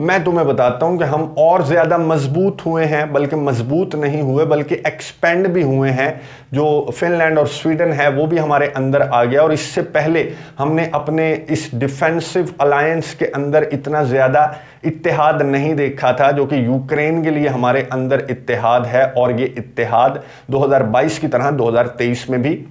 میں تمہیں بتاتا ہوں کہ ہم اور زیادہ مضبوط ہوئے ہیں، بلکہ مضبوط نہیں ہوئے بلکہ ایکسپینڈ بھی ہوئے ہیں. جو فن لینڈ اور سویڈن ہے وہ بھی ہمارے اندر آ گیا، اور اس سے پہلے ہم نے اپنے اس ڈیفینسو الائنس کے اندر اتنا زیادہ اتحاد نہیں دیکھا تھا جو کہ یوکرین کے لیے ہمارے اندر اتحاد ہے، اور یہ اتحاد 2022 کی طرح 2023 میں بھی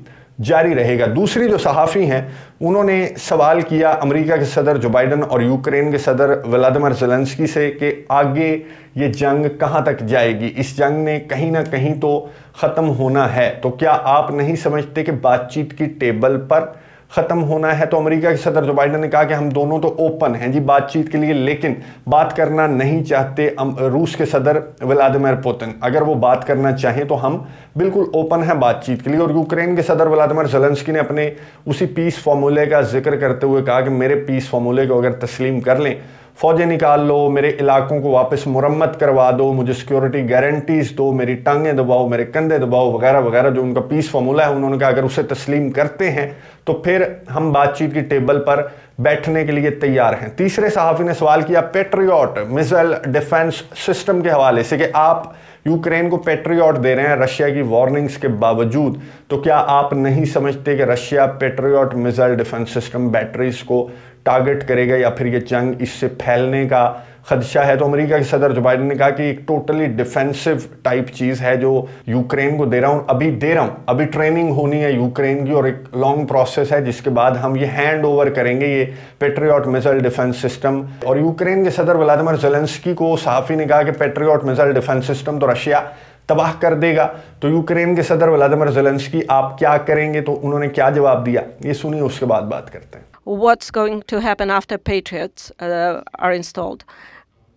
جاری رہے گا. دوسری جو صحافی ہیں انہوں نے سوال کیا امریکہ کے صدر جو بائیڈن اور یوکرین کے صدر ولادیمر زیلنسکی سے کہ آگے یہ جنگ کہاں تک جائے گی، اس جنگ نے کہیں نہ کہیں تو ختم ہونا ہے، تو کیا آپ نہیں سمجھتے کہ بات چیت کی ٹیبل پر ختم ہونا ہے؟ تو امریکہ کے صدر جو بائیڈن نے کہا کہ ہم دونوں تو اوپن ہیں جی بات چیت کے لیے، لیکن بات کرنا نہیں چاہتے روس کے صدر ولادیمیر پوتن. اگر وہ بات کرنا چاہیں تو ہم بالکل اوپن ہیں بات چیت کے لیے. اور یوکرین کے صدر ولادیمیر زیلنسکی نے اپنے اسی پیس فارمولے کا ذکر کرتے ہوئے کہا کہ میرے پیس فارمولے کو اگر تسلیم کر لیں، فوجیں نکال لو، میرے علاقوں کو واپس مرمت کروا دو، مجھے سیکیورٹی گارنٹیز دو، میری ٹانگیں دباؤ، میرے کندھے دباؤ وغیرہ وغیرہ، جو ان کا پیس فارمولہ ہے انہوں نے کہا اگر اسے تسلیم کرتے ہیں تو پھر ہم بات چیت کی ٹیبل پر بیٹھنے کے لیے تیار ہیں. تیسرے صحافی نے سوال کیا پیٹریوٹ میزائل ڈیفنس سسٹم کے حوالے سے کہ آپ یوکرین کو پیٹریوٹ دے رہے ہیں رشیا کی وارننگز کے باوجود، تو کیا آپ نہیں سمجھتے کہ Russia Patriot missile defence system batteries کو ٹارگٹ کرے گا یا پھر یہ جنگ اس سے پھیلنے کا خدشہ ہے؟ تو امریکہ کے صدر جو بائیڈن نے کہا کہ ایک ٹوٹلی ڈیفینسو ٹائپ چیز ہے جو یوکرین کو دے رہا ہوں، ابھی ٹریننگ ہونی ہے یوکرین کی، اور ایک لانگ پروسیس ہے جس کے بعد ہم یہ ہینڈ اوور کریں گے یہ پیٹریوٹ میزائل ڈیفنس سسٹم. اور یوکرین کے صدر ولادیمیر زیلنسکی کو صحافی نے کہا کہ پیٹریوٹ میزائل ڈیفنس سسٹم تو رشیا تباہ کر دے گا. تو یوکرین کے صدر ولادیمیر زیلنسکی آپ کیا کریں گے؟ تو انہوں نے کیا جواب دیا یہ سنیے، اس کے بعد بات کرتے ہیں. What's going to happen after Patriots are installed?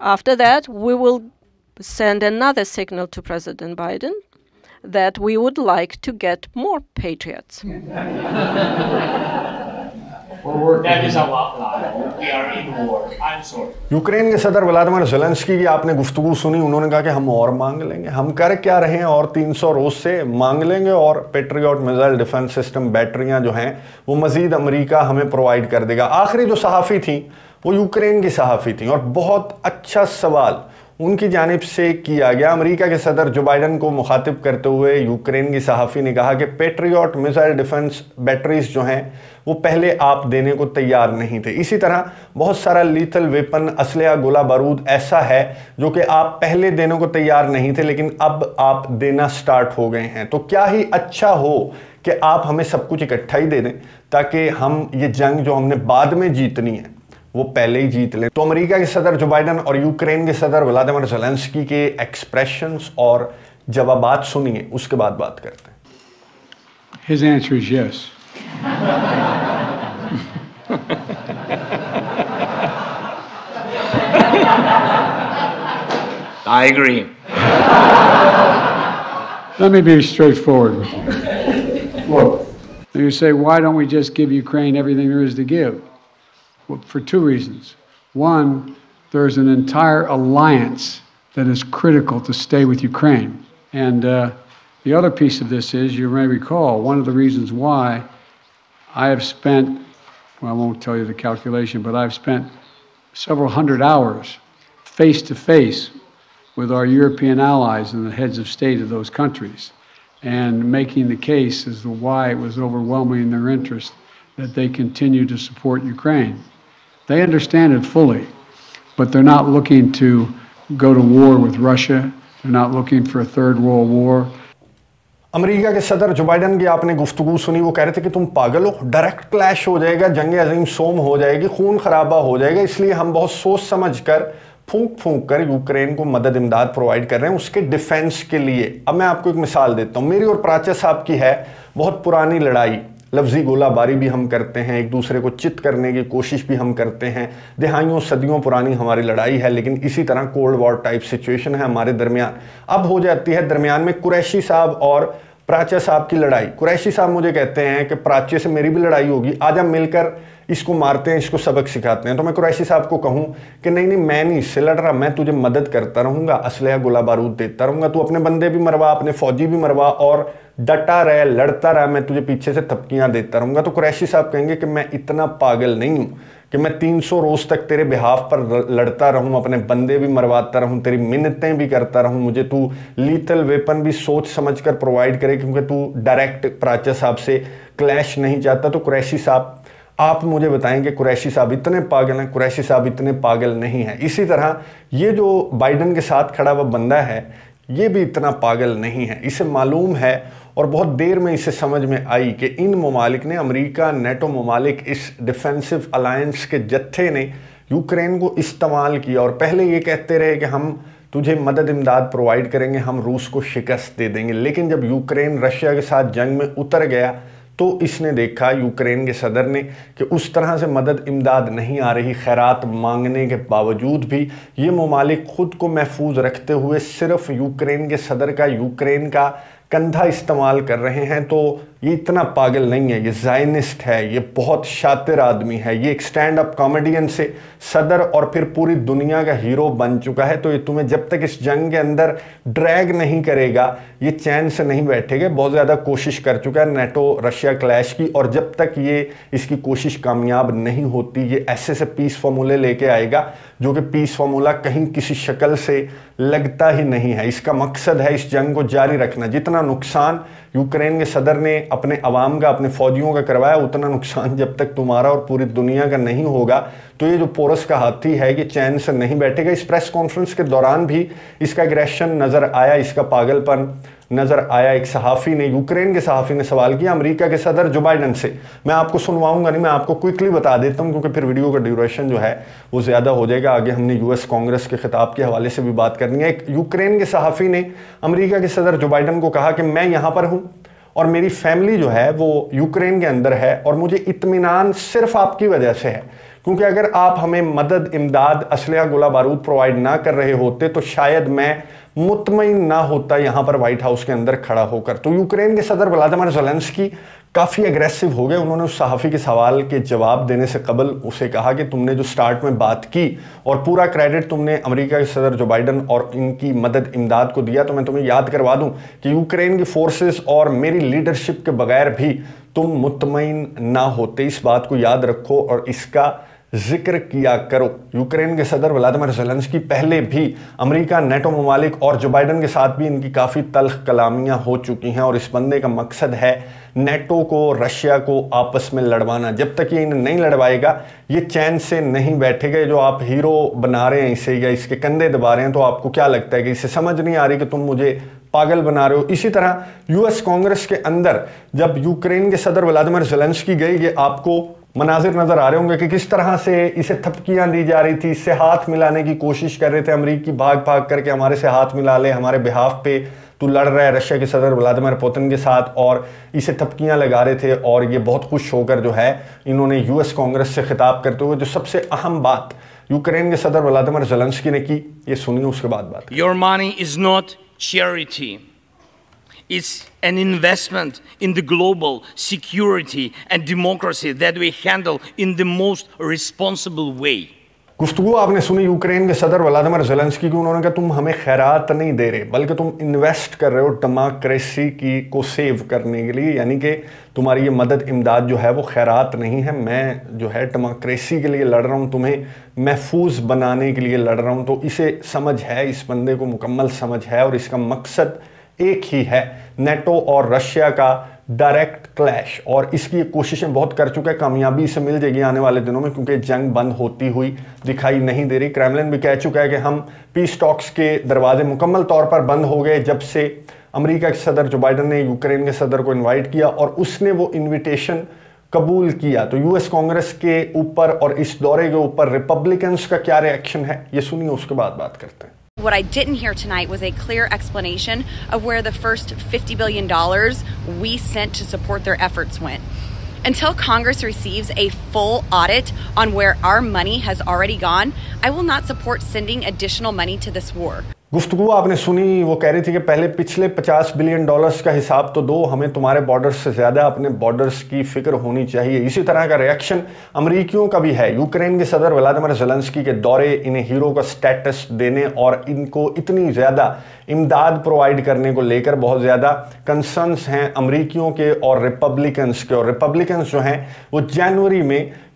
After that, we will send another signal to President Biden that we would like to get more Patriots. That is a lot lie. We are in war. I'm sorry. Ukraine کے صدر Vladimir Zelensky کی آپ نے گفتگو سنی، انہوں نے کہا کہ ہم اور مانگ لیں گے، ہم کر کیا رہے ہیں اور 300 روز سے مانگ لیں گے، اور پیٹریوٹ میزائل ڈیفنس سسٹم بیٹریاں جو ہیں وہ مزید امریکہ ہمیں پرووائڈ کر دے گا. آخری جو صحافی تھیں وہ یوکرین کی صحافی تھیں، اور بہت اچھا سوال ان کی جانب سے کیا گیا. امریکہ کے صدر جو بائیڈن کو مخاطب کرتے ہوئے یوکرین کی صحافی نے کہا کہ پیٹریوٹ میزائل ڈیفنس بیٹریز جو ہیں وہ پہلے آپ دینے کو تیار نہیں تھے. اسی طرح بہت سارا لیتھل ویپن، اسلحہ، گولہ بارود ایسا ہے جو کہ آپ پہلے دینے کو تیار نہیں تھے لیکن اب آپ دینا سٹارٹ ہو گئے ہیں. تو کیا ہی اچھا ہو کہ آپ ہمیں سب کچھ اکٹھا ہی دے دیں تاکہ ہم یہ جنگ جو ہم نے بعد میں جیتنی ہے وہ پہلے ہی جیت لیں. تو امریکہ کے صدر جو بائیڈن اور یوکرین کے صدر ولادیمیر زیلنسکی کے ایکسپریشنز اور جوابات سنیے، اس کے بعد بات کرتے ہیں. His answer is yes. I agree. Let me be straightforward with you. Look, you say, why don't we just give Ukraine everything there is to give? Well, for two reasons. One, there's an entire alliance that is critical to stay with Ukraine. And the other piece of this is, you may recall, one of the reasons why I have spent, well, I won't tell you the calculation, but I've spent several hundred hours face-to-face with our European allies and the heads of state of those countries, and making the case as to why it was overwhelming in their interest that they continue to support Ukraine. They understand it fully, but they're not looking to go to war with Russia. They're not looking for a third world war. امریکہ کے صدر Joe Biden کی آپ نے گفتگو سنی، وہ کہہ رہے تھے کہ تم پاگل ہو، ڈائریکٹ کلیش ہو جائے گا، جنگ عظیم سوم ہو جائے گی، خون خرابہ ہو جائے گا، اس لیے ہم بہت سوچ سمجھ کر پھونک کر یوکرین کو مدد امداد پرووائڈ کر رہے ہیں اس کے ڈیفینس کے لیے. اب میں آپ کو ایک مثال دیتا ہوں. میری اور پراچا صاحب کی ہے بہت پرانی لڑائی، لفظی گولہ باری بھی ہم کرتے ہیں، ایک دوسرے کو چت کرنے کی کوشش بھی ہم کرتے ہیں، دہائیوں صدیوں پرانی ہماری لڑائی ہے، لیکن اسی طرح کولڈ وار ٹائپ سچویشن ہے ہمارے درمیان. اب ہو جاتی ہے درمیان میں قریشی صاحب اور پراچا صاحب کی لڑائی. قریشی صاحب مجھے کہتے ہیں کہ پراچے سے میری بھی لڑائی ہوگی، آج ہم مل کر اس کو مارتے ہیں، اس کو سبق سکھاتے ہیں. تو میں قریشی صاحب کو کہوں کہ نہیں میں نہیں اس سے لڑ رہا، میں تجھے مدد کرتا رہوں گا، اسلحہ گولہ بارود دیتا رہوں گا، تو اپنے بندے بھی مروا، اپنے فوجی بھی مروا، اور ڈٹا رہے، لڑتا رہا، میں تجھے پیچھے سے تھپکیاں دیتا رہوں گا. تو قریشی صاحب کہیں گے کہ میں اتنا پاگل نہیں ہوں کہ میں 300 روز تک تیرے بہاف پر لڑتا رہوں, اپنے بندے بھی مرواتا رہوں, تیری منتیں بھی کرتا رہوں, مجھے تو لیتل ویپن بھی سوچ سمجھ کر پرووائڈ کرے کیونکہ تو ڈائریکٹ پراچا صاحب سے کلیش نہیں چاہتا. تو قریشی صاحب آپ مجھے بتائیں کہ قریشی صاحب اتنے پاگل ہیں؟ قریشی صاحب اتنے پاگل نہیں ہیں. اسی طرح یہ جو بائیڈن کے ساتھ کھڑا ہوا بندہ ہے یہ بھی اتنا پاگل نہیں ہے. اسے معلوم ہے اور بہت دیر میں اسے سمجھ میں آئی کہ ان ممالک نے, امریکہ, نیٹو ممالک, اس ڈیفینسو الائنس کے جتھے نے یوکرین کو استعمال کیا اور پہلے یہ کہتے رہے کہ ہم تجھے مدد امداد پرووائڈ کریں گے, ہم روس کو شکست دے دیں گے. لیکن جب یوکرین رشیا کے ساتھ جنگ میں اتر گیا تو اس نے دیکھا, یوکرین کے صدر نے, کہ اس طرح سے مدد امداد نہیں آ رہی. خیرات مانگنے کے باوجود بھی یہ ممالک خود کو محفوظ رکھتے ہوئے صرف یوکرین کے صدر کا, یوکرین کا کندھا استعمال کر رہے ہیں. تو یہ اتنا پاگل نہیں ہے, یہ زائنسٹ ہے, یہ بہت شاطر آدمی ہے, یہ ایک سٹینڈ اپ کامیڈین سے صدر اور پھر پوری دنیا کا ہیرو بن چکا ہے. تو یہ تمہیں جب تک اس جنگ کے اندر ڈریگ نہیں کرے گا یہ چین سے نہیں بیٹھے گا. بہت زیادہ کوشش کر چکا ہے نیٹو رشیا کلیش کی, اور جب تک یہ اس کی کوشش کامیاب نہیں ہوتی یہ ایسے سے پیس فارمولے لے کے آئے گا جو کہ پیس فارمولہ کہیں کسی شکل سے لگتا ہی نہیں ہے. اس کا مقصد ہے اس جنگ کو جاری رکھنا. جتنا نقصان یوکرین کے صدر نے اپنے عوام کا, اپنے فوجیوں کا کروایا, اتنا نقصان جب تک تمہارا اور پوری دنیا کا نہیں ہوگا تو یہ جو پورس کا ہاتھی ہے یہ چین سے نہیں بیٹھے گا. اس پریس کانفرنس کے دوران بھی اس کا اگریشن نظر آیا, اس کا پاگل پن نظر آیا. ایک صحافی نے, یوکرین کے صحافی نے سوال کیا امریکہ کے صدر جو بائیڈن سے. میں آپ کو سنواؤں گا نہیں, میں آپ کو کوئکلی بتا دیتا ہوں کیونکہ پھر ویڈیو کا ڈیوریشن جو ہے وہ زیادہ ہو جائے گا. آگے ہم نے US کانگریس کے خطاب کے حوالے سے بھی بات کرنی ہے. ایک یوکرین کے صحافی نے امریکہ کے صدر جو بائیڈن کو کہا کہ میں یہاں پر ہوں اور میری فیملی جو ہے وہ یوکرین کے اندر ہے اور مجھے اطمینان صرف آپ کی وجہ سے ہے, کیونکہ اگر آپ ہمیں مدد امداد اسلحہ گولہ بارود پرووائڈ نہ کر رہے ہوتے تو شاید میں مطمئن نہ ہوتا یہاں پر وائٹ ہاؤس کے اندر کھڑا ہو کر. تو یوکرین کے صدر ولادیمیر زیلنسکی کافی اگریسو ہو گئے. انہوں نے اس صحافی کے سوال کے جواب دینے سے قبل اسے کہا کہ تم نے جو سٹارٹ میں بات کی اور پورا کریڈٹ تم نے امریکہ کے صدر جو بائیڈن اور ان کی مدد امداد کو دیا, تو میں تمہیں یاد کروا دوں کہ یوکرین کی فورسز اور میری لیڈرشپ کے بغیر بھی تم مطمئن نہ ہوتے. اس بات کو یاد رکھو اور اس کا ذکر کیا کرو. یوکرین کے صدر ولادیمیر زیلنسکی پہلے بھی امریکہ, نیٹو ممالک اور جو بائیڈن کے ساتھ بھی ان کی کافی تلخ کلامیاں ہو چکی ہیں, اور اس بندے کا مقصد ہے نیٹو کو, رشیا کو آپس میں لڑوانا. جب تک یہ انہیں نہیں لڑوائے گا یہ چین سے نہیں بیٹھے گا. جو آپ ہیرو بنا رہے ہیں اسے یا اس کے کندھے دبا رہے ہیں, تو آپ کو کیا لگتا ہے کہ اسے سمجھ نہیں آ رہی کہ تم مجھے پاگل بنا رہے ہو. اسی طرح US کانگریس کے اندر جب یوکرین کے صدر ولادیمیر زیلنسکی گئے, یہ آپ کو مناظر نظر آ رہے ہوں گے کہ کس طرح سے اسے تھپکیاں دی جا رہی تھی, اس سے ہاتھ ملانے کی کوشش کر رہے تھے امریکی, بھاگ بھاگ کر کے ہمارے سے ہاتھ ملا لے, ہمارے بہاف پہ تو لڑ رہا ہے رشیا کے صدر ولادیمیر پوتن کے ساتھ, اور اسے تھپکیاں لگا رہے تھے. اور یہ بہت خوش ہو کر جو ہے انہوں نے US کانگریس سے خطاب کرتے ہوئے جو سب سے اہم بات یوکرین کے صدر ولادیمیر زیلنسکی نے کی, یہ سنیے, اس کے بعد بات. Your money is not charity. It's an investment in the global security and democracy that we handle in the most responsible way. گفتگو آپ نے سنی یوکرین کے صدر ولادیمیر زیلنسکی کی. انہوں نے کہا تم ہمیں خیرات نہیں دے رہے بلکہ تم انویسٹ کر رہے ہو ڈیموکریسی کی کو سیو کرنے کے لیے, یعنی کہ تمہاری یہ مدد امداد جو ہے وہ خیرات نہیں ہے, میں جو ہے ڈیموکریسی کے لیے لڑ رہا ہوں, تمہیں محفوظ بنانے کے لیے لڑ رہا ہوں. تو اسے سمجھ ہے, اس بندے کو مکمل سمجھ ہے, اور اس کا مقصد ایک ہی ہے, نیٹو اور رشیا کا ڈائریکٹ کلیش. اور اس کی کوششیں بہت کر چکا ہے, کامیابی اسے مل جائے گی آنے والے دنوں میں, کیونکہ جنگ بند ہوتی ہوئی دکھائی نہیں دے رہی. کریملن بھی کہہ چکا ہے کہ ہم پیس ٹاکس کے دروازے مکمل طور پر بند ہو گئے جب سے امریکہ کے صدر جو بائیڈن نے یوکرین کے صدر کو انوائٹ کیا اور اس نے وہ انویٹیشن قبول کیا. تو US کانگریس کے اوپر اور اس دورے کے اوپر ریپبلکنز کا کیا ری ایکشن ہے یہ سنیے, اس کے بعد بات کرتے ہیں. What I didn't hear tonight was a clear explanation of where the first $50 billion we sent to support their efforts went. Until Congress receives a full audit on where our money has already gone, I will not support sending additional money to this war. گفتگو آپ نے سنی, وہ کہہ رہی تھی کہ پہلے پچھلے $50 بلین کا حساب تو دو, ہمیں تمہارے بارڈرز سے زیادہ اپنے بارڈرز کی فکر ہونی چاہیے. اسی طرح کا ریاکشن امریکیوں کا بھی ہے. یوکرین کے صدر ولادیمیر زیلنسکی کے دورے, انہیں ہیرو کا سٹیٹس دینے اور ان کو اتنی زیادہ امداد پرووائڈ کرنے کو لے کر بہت زیادہ کنسرنز ہیں امریکیوں کے اور ریپبلکنز کے. اور ریپبلکنز جو ہیں وہ جنوری میں